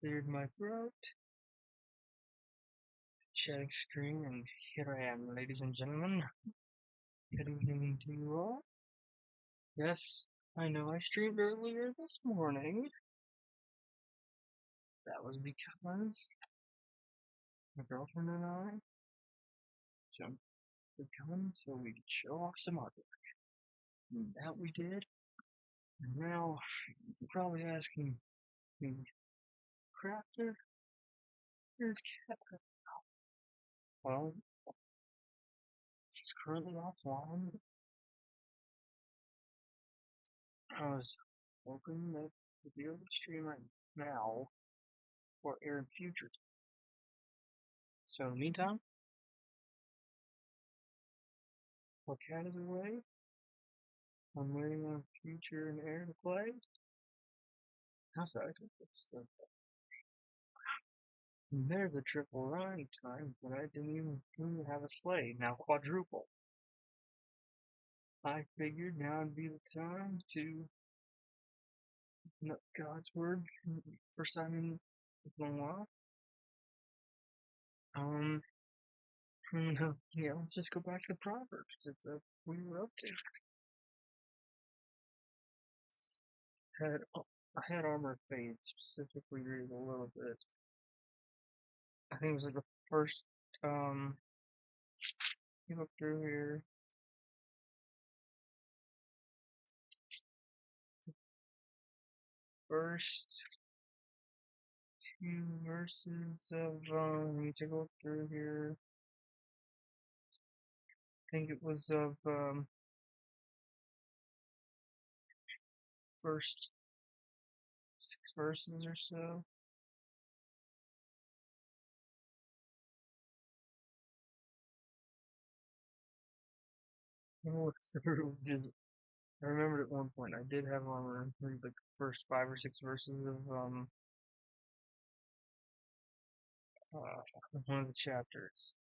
cleared my throat, sharing screen, and here I am, ladies and gentlemen. Good evening to you all. Yes, I know I streamed earlier this morning. That was because my girlfriend and I jumped the gun so we could show off some artwork. And that we did. And now, you're probably asking me, Crafter, where's Cat? Well, she's currently offline. I was hoping that we'd be able to stream right now or air in future. So in the meantime, while Cat is away, I'm waiting on future and air to play. I'm sorry, there's a triple run time, but I didn't even have a sleigh. Now quadruple. I figured now would be the time to open up God's word first time in a long while. Yeah, let's just go back to the Proverbs. It's we were up to. I had Armor Fade specifically read a little bit. I think it was like the first, you look through here. First few verses of, let me take a look through here. I think it was of, first 6 verses or so. Just, I remembered at one point I did have Armor read like the first 5 or 6 verses of, one of the chapters.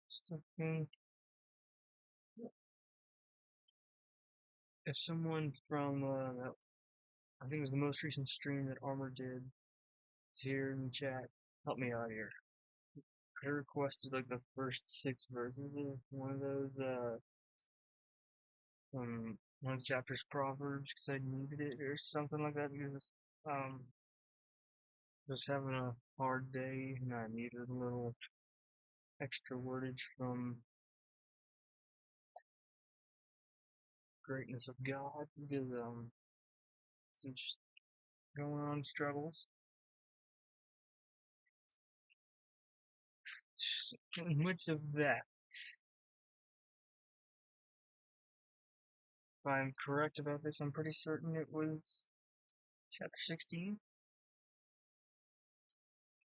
Just think if someone from, I think it was the most recent stream that Armor did, is here in the chat, help me out here. I requested like the first 6 verses of one of those, one of the chapters Proverbs because I needed it or something like that because, was having a hard day and I needed a little extra wordage from greatness of God because, some just going on struggles. Much of that, if I'm correct about this, I'm pretty certain it was chapter 16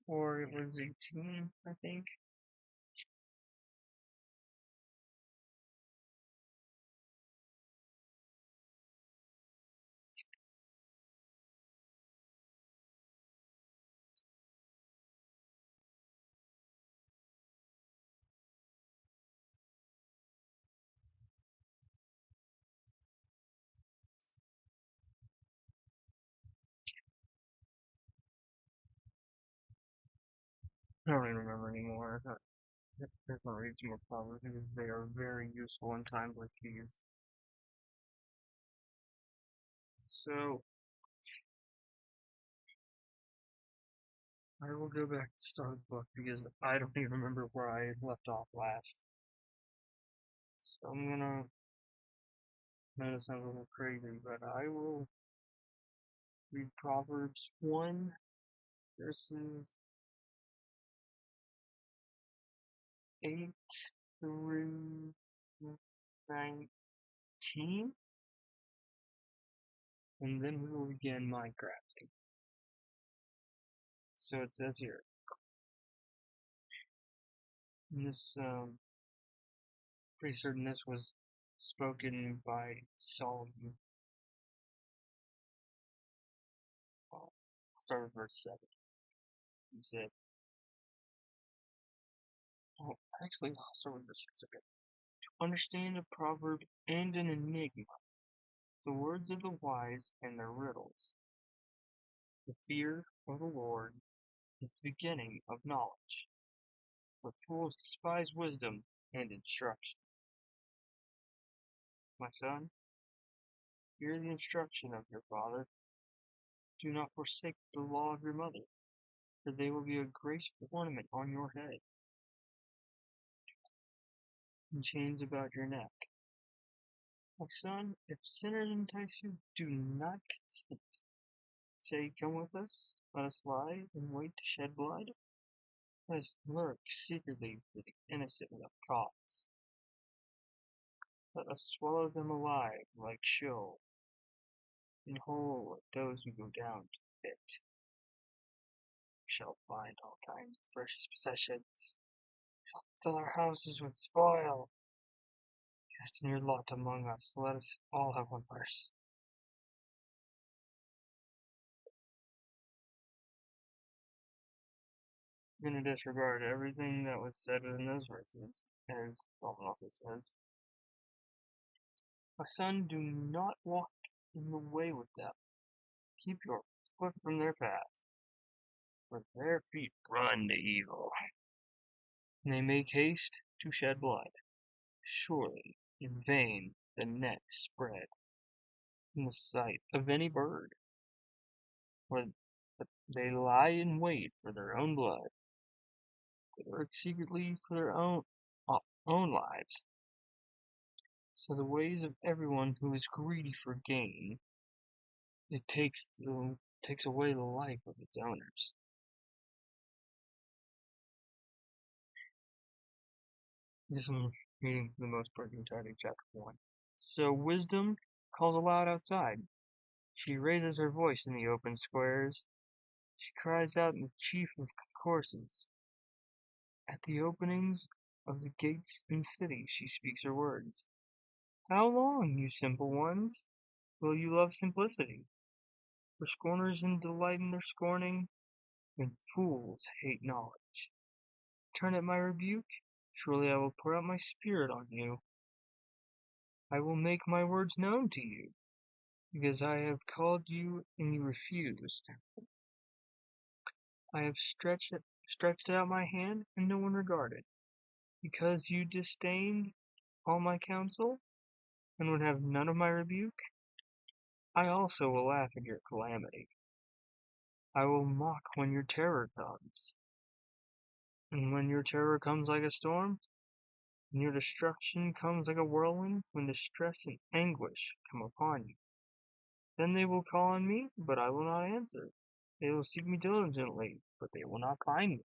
or it was 18, I think. I don't even remember anymore. I definitely read some more Proverbs because they are very useful in times like these. So, I will go back to the start of the book because I don't even remember where I left off last. So I'm gonna, that sounds a little crazy, but I will read Proverbs 1, verses 8 through 19, and then we will begin minecrafting. So it says here, this, pretty certain this was spoken by Solomon. I'll start with verse 7. He said, oh, actually, I'll start with verse 6, okay. understand a proverb and an enigma, the words of the wise and their riddles. The fear of the Lord is the beginning of knowledge, but fools despise wisdom and instruction. My son, hear the instruction of your father. Do not forsake the law of your mother, for they will be a graceful ornament on your head, and chains about your neck. My son, if sinners entice you, do not consent. Say, come with us, let us lie and wait to shed blood. Let us lurk secretly for the innocent without cause. Let us swallow them alive like Sheol, and whole like those who go down to the pit. We shall find all kinds of precious possessions, fill our houses with spoil. Cast in your lot among us, let us all have one purse. I'm going to disregard everything that was said in those verses, as Solomon also says. My son, do not walk in the way with them. Keep your foot from their path, for their feet run to evil, and they make haste to shed blood. Surely, in vain the net is spread in the sight of any bird, for they lie in wait for their own blood. They work secretly for their own lives. So the ways of everyone who is greedy for gain, it takes away the life of its owners. This I'm reading for the most part the entirety of chapter 1. So wisdom calls aloud outside. She raises her voice in the open squares. She cries out in the chief of concourses. At the openings of the gates in the city she speaks her words. How long, you simple ones, will you love simplicity? For scorners delight in their scorning, and fools hate knowledge. Turn at my rebuke, surely I will pour out my spirit on you. I will make my words known to you, because I have called you and you refused. I have stretched out my hand and no one regarded, because you disdained all my counsel and would have none of my rebuke. I also will laugh at your calamity. I will mock when your terror comes. And when your terror comes like a storm, and your destruction comes like a whirlwind, when distress and anguish come upon you, then they will call on me, but I will not answer. They will seek me diligently, but they will not find me.